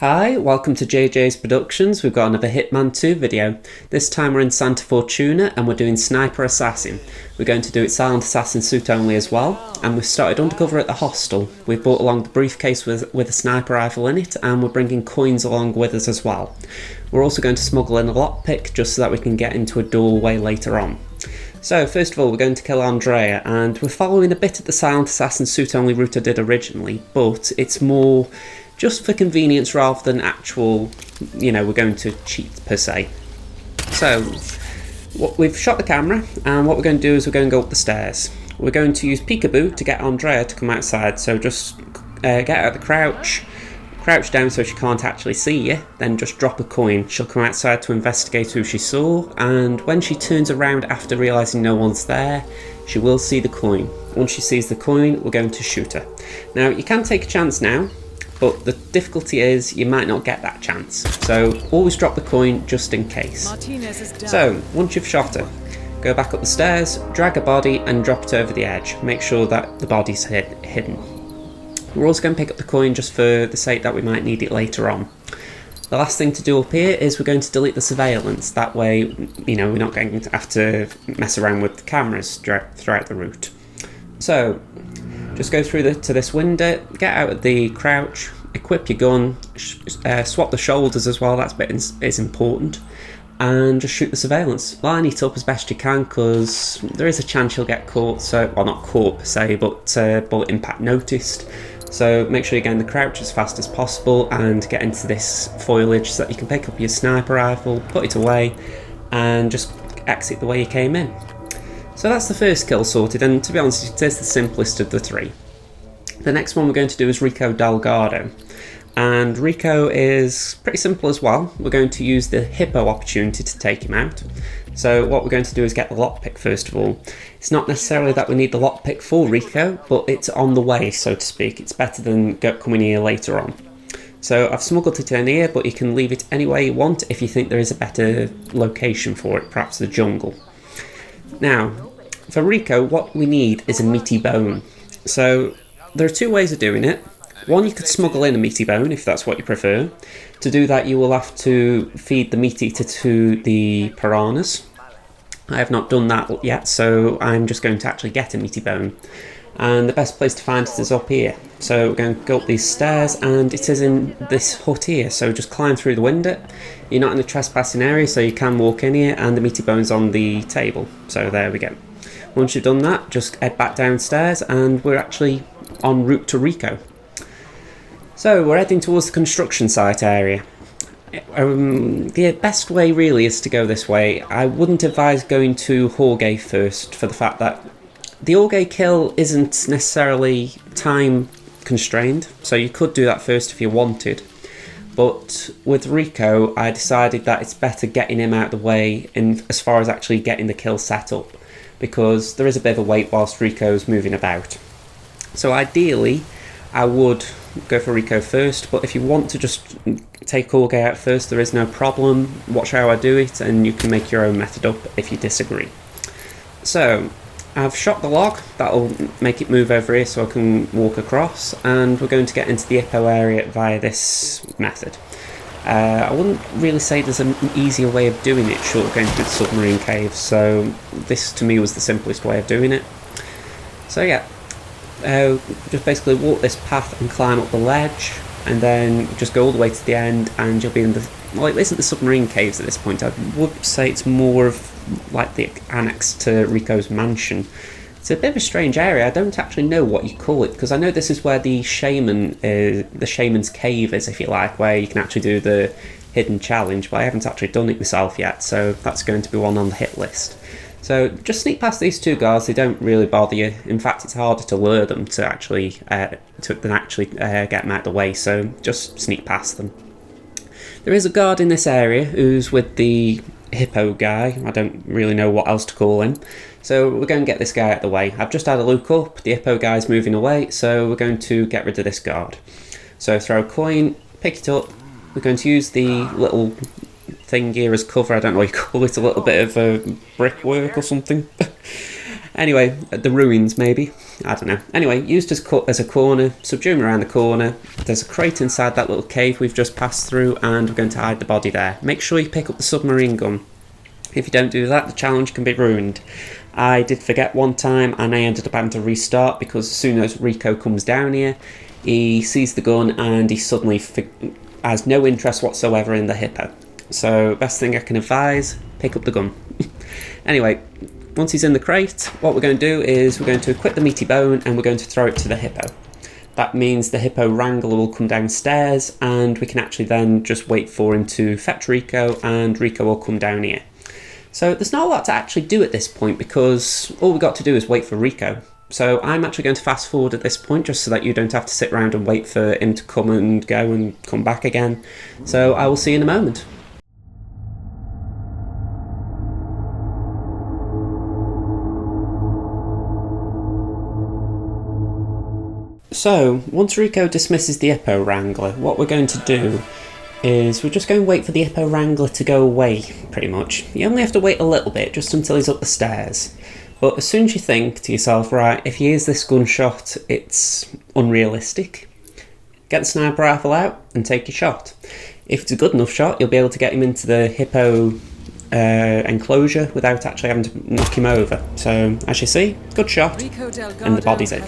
Hi, welcome to JJ's Productions. We've got another Hitman 2 video. This time we're in Santa Fortuna and we're doing Sniper Assassin. We're going to do it silent assassin suit only as well. And we've started undercover at the hostel. We've brought along the briefcase with a sniper rifle in it, and we're bringing coins along with us as well. We're also going to smuggle in a lockpick just so that we can get into a doorway later on. So first of all, we're going to kill Andrea, and we're following a bit of the silent assassin suit only route I did originally, but it's more just for convenience rather than actual, we're going to cheat per se. So we've shot the camera, and what we're going to do is we're going to go up the stairs. We're going to use peekaboo to get Andrea to come outside, so just get out of the crouch down so she can't actually see you, then just drop a coin. She'll come outside to investigate who she saw, and when she turns around after realising no one's there, she will see the coin. Once she sees the coin, we're going to shoot her. Now, you can take a chance now, but the difficulty is you might not get that chance. So always drop the coin just in case. So once you've shot her, go back up the stairs, drag a body and drop it over the edge. Make sure that the body's hidden. We're also going to pick up the coin just for the sake that we might need it later on. The last thing to do up here is we're going to delete the surveillance. That way, we're not going to have to mess around with the cameras throughout the route. So just go through to this window, get out of the crouch, equip your gun, swap the shoulders as well, that bit is important, and just shoot the surveillance. Line it up as best you can because there is a chance you'll get caught, well, not caught per se, but bullet impact noticed. So make sure you get in the crouch as fast as possible and get into this foliage so that you can pick up your sniper rifle, put it away, and just exit the way you came in. So that's the first kill sorted, and to be honest, it is the simplest of the three. The next one we're going to do is Rico Delgado. And Rico is pretty simple as well. We're going to use the hippo opportunity to take him out. So what we're going to do is get the lockpick first of all. It's not necessarily that we need the lockpick for Rico, but it's on the way, so to speak. It's better than coming here later on. So I've smuggled it in here, but you can leave it any way you want if you think there is a better location for it, perhaps the jungle. Now, for Rico, what we need is a meaty bone. So there are two ways of doing it. One, you could smuggle in a meaty bone if that's what you prefer. To do that, you will have to feed the meat eater to the piranhas. I have not done that yet, so I'm just going to actually get a meaty bone. And the best place to find it is up here. So we're going to go up these stairs, and it is in this hut here. So just climb through the window. You're not in the trespassing area, so you can walk in here, and the meaty bone's on the table. So there we go. Once you've done that, just head back downstairs, and we're actually en route to Rico. So we're heading towards the construction site area. The best way really is to go this way. I wouldn't advise going to Jorge first for the fact that the Jorge kill isn't necessarily time constrained, so you could do that first if you wanted. But with Rico, I decided that it's better getting him out of the way in as far as actually getting the kill set up, because there is a bit of a wait whilst Rico's moving about. So ideally, I would go for Rico first, but if you want to just take Jorge out first, there is no problem. Watch how I do it, and you can make your own method up if you disagree. So I've shot the log, that'll make it move over here so I can walk across, and we're going to get into the hippo area via this method. I wouldn't really say there's an easier way of doing it short of going through the submarine cave, so this to me was the simplest way of doing it. So yeah, just basically walk this path and climb up the ledge, and then just go all the way to the end, and you'll be in the, well, it isn't the submarine caves at this point. I would say it's more of like the annex to Rico's mansion. It's a bit of a strange area. I don't actually know what you call it, because I know this is where the shaman's cave is, if you like, where you can actually do the hidden challenge, but I haven't actually done it myself yet, so that's going to be one on the hit list. So just sneak past these two guards. They don't really bother you. In fact, it's harder to lure them to actually get them out of the way, so just sneak past them. There is a guard in this area who's with the hippo guy. I don't really know what else to call him. So we're going to get this guy out of the way. I've just had a look up. The hippo guy's moving away, so we're going to get rid of this guard. So throw a coin, pick it up. We're going to use the little thing here as cover. I don't know what you call it, a little bit of brickwork or something. Anyway, the ruins maybe, I don't know. Anyway, used as a corner, subdue him around the corner. There's a crate inside that little cave we've just passed through, and we're going to hide the body there. Make sure you pick up the submarine gun. If you don't do that, the challenge can be ruined. I did forget one time, and I ended up having to restart because as soon as Rico comes down here, he sees the gun and he suddenly has no interest whatsoever in the hippo. So best thing I can advise, pick up the gun. Anyway, once he's in the crate, what we're going to do is we're going to equip the meaty bone and we're going to throw it to the hippo. That means the hippo wrangler will come downstairs and we can actually then just wait for him to fetch Rico and Rico will come down here. So there's not a lot to actually do at this point because all we've got to do is wait for Rico. So I'm actually going to fast forward at this point just so that you don't have to sit around and wait for him to come and go and come back again. So I will see you in a moment. So once Rico dismisses the hippo wrangler, what we're going to do is we're just going to wait for the hippo wrangler to go away, pretty much. You only have to wait a little bit, just until he's up the stairs. But as soon as you think to yourself, right, if he hears this gunshot, it's unrealistic, get the sniper rifle out and take your shot. If it's a good enough shot, you'll be able to get him into the hippo enclosure without actually having to knock him over. So, as you see, good shot, and the body's in.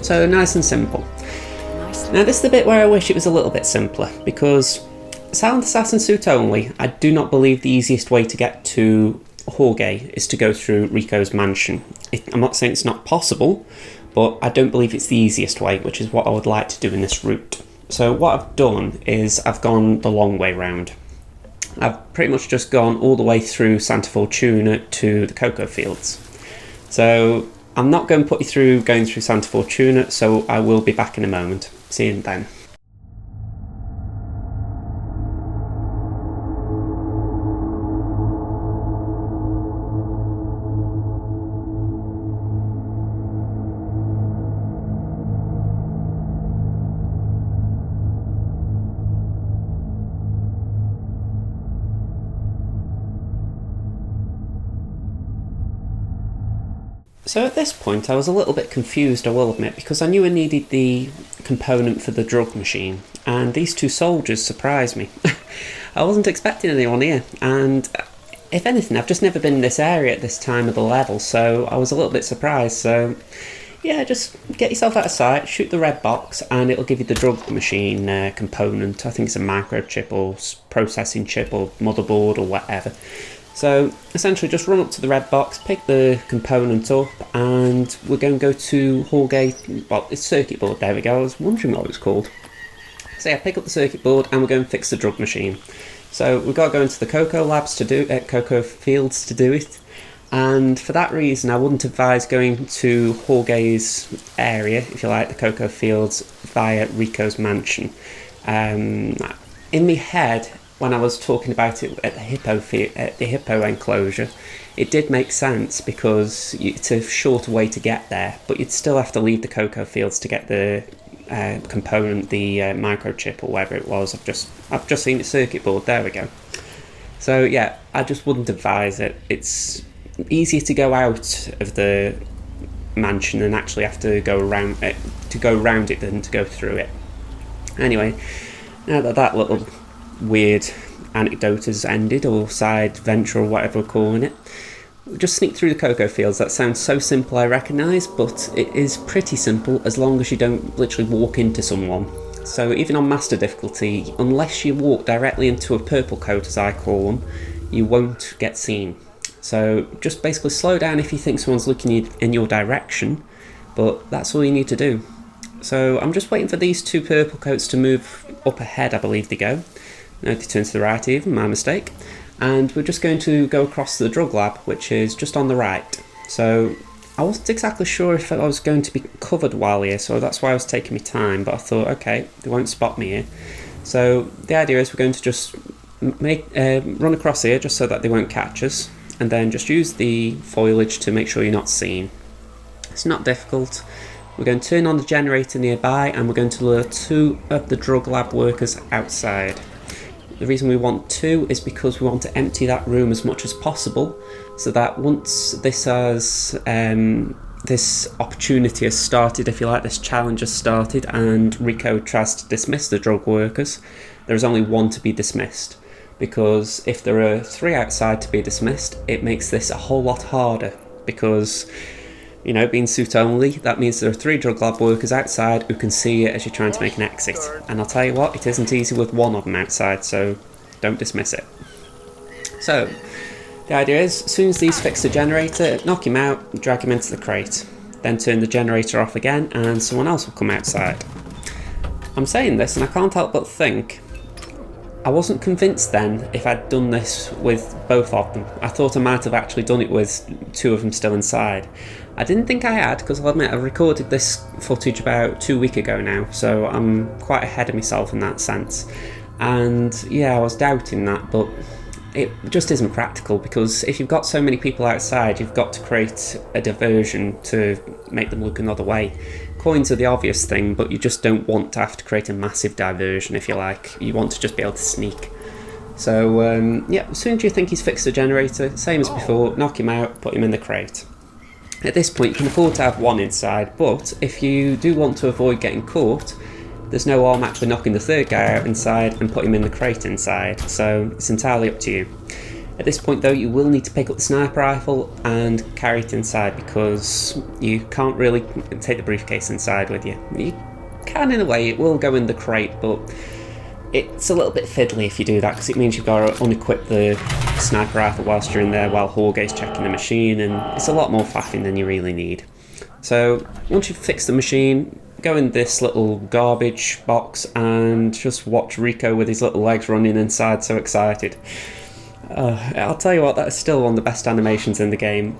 So, nice and simple. Now this is the bit where I wish it was a little bit simpler, because silent assassin suit only, I do not believe the easiest way to get to Jorge is to go through Rico's mansion. I'm not saying it's not possible, but I don't believe it's the easiest way, which is what I would like to do in this route. So what I've done is I've gone the long way round. I've pretty much just gone all the way through Santa Fortuna to the cocoa fields. So I'm not going to put you through going through Santa Fortuna, so I will be back in a moment. See you then. So at this point I was a little bit confused, I will admit, because I knew I needed the component for the drug machine, and these two soldiers surprised me. I wasn't expecting anyone here, and if anything, I've just never been in this area at this time of the level, so I was a little bit surprised. So yeah, just get yourself out of sight, shoot the red box, and it'll give you the drug machine component. I think it's a microchip or processing chip or motherboard or whatever. So essentially just run up to the red box, pick the component up, and we're going to go to Jorge, well, it's circuit board, there we go, I was wondering what it was called. So yeah, pick up the circuit board and we're going to fix the drug machine. So we've got to go into the cocoa labs to do it, cocoa fields to do it, and for that reason I wouldn't advise going to Jorge's area, if you like, the cocoa fields, via Rico's mansion. In my head, when I was talking about it at the hippo enclosure, it did make sense because it's a shorter way to get there, but you'd still have to leave the cocoa fields to get the component, the microchip or whatever it was. I've just seen the circuit board. There we go. So yeah, I just wouldn't advise it. It's easier to go out of the mansion and actually have to go around it than to go through it. Anyway, now that little weird anecdote has ended, or side venture or whatever we're calling it, we'll just sneak through the cocoa fields. That sounds so simple, I recognise, but it is pretty simple as long as you don't literally walk into someone. So even on master difficulty, unless you walk directly into a purple coat, as I call them, you won't get seen. So just basically slow down if you think someone's looking in your direction, but that's all you need to do. So I'm just waiting for these two purple coats to move up ahead, I believe they go. No, they turn to the right even, my mistake. And we're just going to go across to the drug lab, which is just on the right. So I wasn't exactly sure if I was going to be covered while here, so that's why I was taking my time, but I thought, okay, they won't spot me here. So the idea is we're going to just run across here just so that they won't catch us, and then just use the foliage to make sure you're not seen. It's not difficult. We're going to turn on the generator nearby, and we're going to lure two of the drug lab workers outside. The reason we want 2 is because we want to empty that room as much as possible, so that once this has this opportunity has started, if you like, this challenge has started, and Rico tries to dismiss the drug workers, there is only 1 to be dismissed. Because if there are 3 outside to be dismissed, it makes this a whole lot harder. Because, you know, being suit only, that means there are 3 drug lab workers outside who can see it as you're trying to make an exit. And I'll tell you what, it isn't easy with 1 of them outside, so don't dismiss it. So, the idea is, as soon as these fix the generator, knock him out, drag him into the crate. Then turn the generator off again, and someone else will come outside. I'm saying this, and I can't help but think, I wasn't convinced then if I'd done this with both of them. I thought I might have actually done it with 2 of them still inside. I didn't think I had, because I'll admit I recorded this footage about 2 weeks ago now, so I'm quite ahead of myself in that sense. And yeah, I was doubting that, but it just isn't practical, because if you've got so many people outside, you've got to create a diversion to make them look another way. Coins are the obvious thing, but you just don't want to have to create a massive diversion, if you like. You want to just be able to sneak. So yeah, as soon as you think he's fixed the generator, same as before, knock him out, put him in the crate. At this point you can afford to have 1 inside, but if you do want to avoid getting caught, there's no harm actually knocking the 3rd guy out inside and put him in the crate inside, so it's entirely up to you. At this point though, you will need to pick up the sniper rifle and carry it inside, because you can't really take the briefcase inside with you. You can in a way, it will go in the crate, but it's a little bit fiddly if you do that, because it means you've got to unequip the sniper rifle whilst you're in there while Jorge's checking the machine, and it's a lot more faffing than you really need. So once you've fixed the machine, go in this little garbage box and just watch Rico with his little legs running inside, so excited. I'll tell you what, that is still one of the best animations in the game.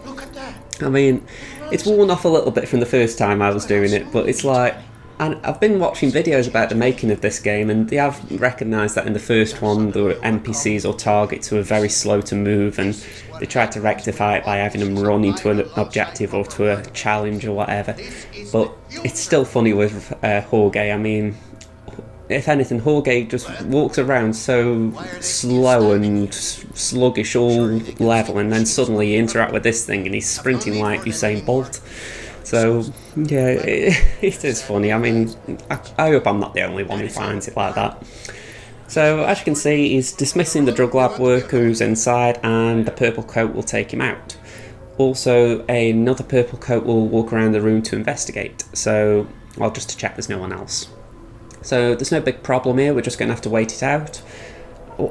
I mean, it's worn off a little bit from the first time I was doing it, but it's like, and I've been watching videos about the making of this game, and they have recognised that in the first one there were NPCs or targets who were very slow to move, and they tried to rectify it by having them run into an objective or to a challenge or whatever. But it's still funny with Jorge. I mean, if anything, Jorge just walks around so slow and sluggish all level, and then suddenly you interact with this thing and he's sprinting like Usain Bolt. So yeah, it is funny. I mean, I hope I'm not the only one who finds it like that. So as you can see, he's dismissing the drug lab worker who's inside, and the purple coat will take him out. Also, another purple coat will walk around the room to investigate, so, well, just to check there's no one else. So there's no big problem here, we're just going to have to wait it out.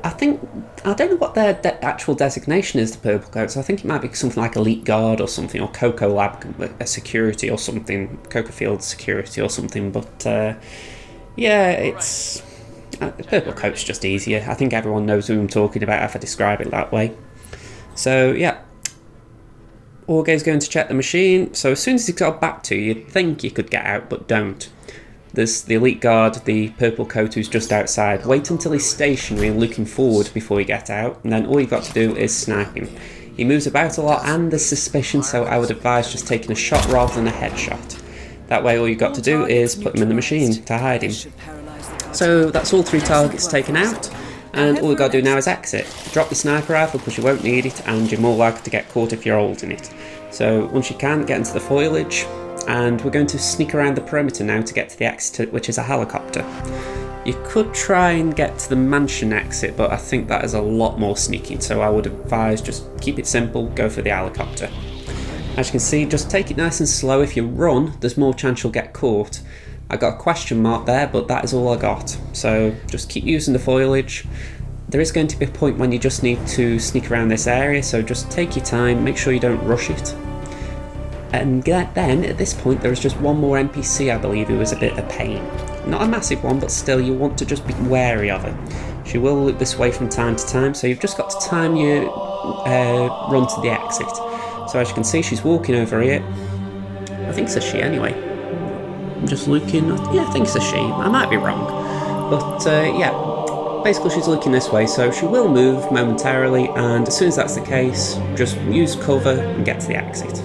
I don't know what their actual designation is, the purple coats. I think it might be something like Elite Guard or something, or Coco Lab Security or something, Coco Field Security or something, but yeah, it's... purple coat's just easier. I think everyone knows who I'm talking about if I describe it that way. So yeah, Jorge's going to check the machine, so as soon as he's got back to you, you'd think you could get out, but don't. There's the Elite Guard, the purple coat who's just outside. Wait until he's stationary and looking forward before you get out, and then all you've got to do is snipe him. He moves about a lot and there's suspicion, so I would advise just taking a shot rather than a headshot. That way all you've got to do is put him in the machine to hide him. So that's all 3 targets taken out, and all we've got to do now is exit. Drop the sniper rifle because you won't need it, and you're more likely to get caught if you're holding it. So once you can, get into the foliage, and we're going to sneak around the perimeter now to get to the exit, which is a helicopter. You could try and get to the mansion exit, but I think that is a lot more sneaking, so I would advise just keep it simple, go for the helicopter. As you can see, just take it nice and slow. If you run, there's more chance you'll get caught. I got a question mark there, but that is all I got. So just keep using the foliage. There is going to be a point when you just need to sneak around this area, so just take your time, make sure you don't rush it. And then, at this point, there is just one more NPC, I believe, who is a bit of a pain. Not a massive one, but still, you want to just be wary of her. She will look this way from time to time, so you've just got to time your run to the exit. So as you can see, she's walking over here. I think it's a she anyway. I'm just looking. Yeah, I think it's a she. I might be wrong. But yeah, basically she's looking this way, so she will move momentarily, and as soon as that's the case, just use cover and get to the exit.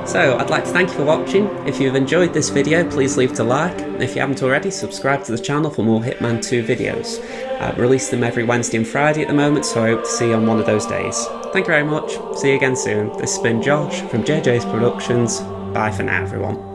So I'd like to thank you for watching. If you've enjoyed this video, please leave it a like, and if you haven't already, subscribe to the channel for more Hitman 2 videos. I release them every Wednesday and Friday at the moment, so I hope to see you on one of those days. Thank you very much, see you again soon. This has been Josh from JJ's Productions. Bye for now everyone.